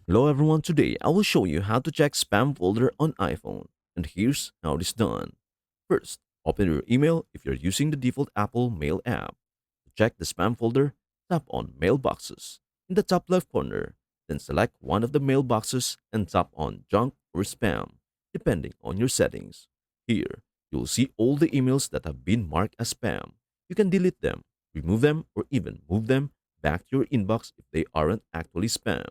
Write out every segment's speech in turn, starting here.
Hello everyone, today I will show you how to check spam folder on iPhone. And here's how it is done. First, open your email if you're using the default Apple Mail app. To check the spam folder, tap on Mailboxes in the top left corner. Then select one of the mailboxes and tap on Junk or Spam, depending on your settings. Here, you'll see all the emails that have been marked as spam. You can delete them, remove them, or even move them back to your inbox if they aren't actually spam.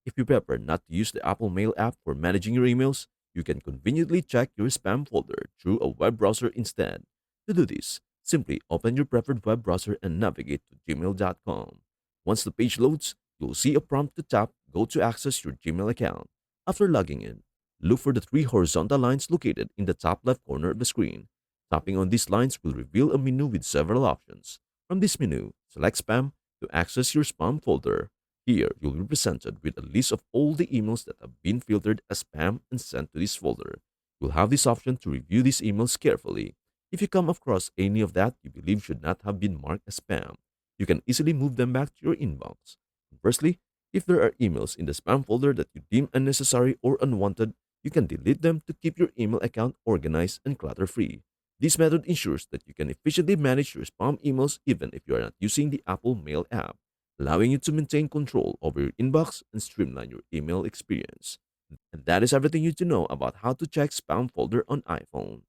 If you prefer not to use the Apple Mail app for managing your emails, you can conveniently check your spam folder through a web browser instead. To do this, simply open your preferred web browser and navigate to gmail.com. Once the page loads, you'll see a prompt to tap Go to access your Gmail account. After logging in, look for the three horizontal lines located in the top left corner of the screen. Tapping on these lines will reveal a menu with several options. From this menu, select Spam to access your spam folder. Here, you'll be presented with a list of all the emails that have been filtered as spam and sent to this folder. You'll have this option to review these emails carefully. If you come across any of that you believe should not have been marked as spam, you can easily move them back to your inbox. Conversely, if there are emails in the spam folder that you deem unnecessary or unwanted, you can delete them to keep your email account organized and clutter free. This method ensures that you can efficiently manage your spam emails even if you are not using the Apple Mail app, allowing you to maintain control over your inbox and streamline your email experience. And that is everything you need to know about how to check spam folder on iPhone.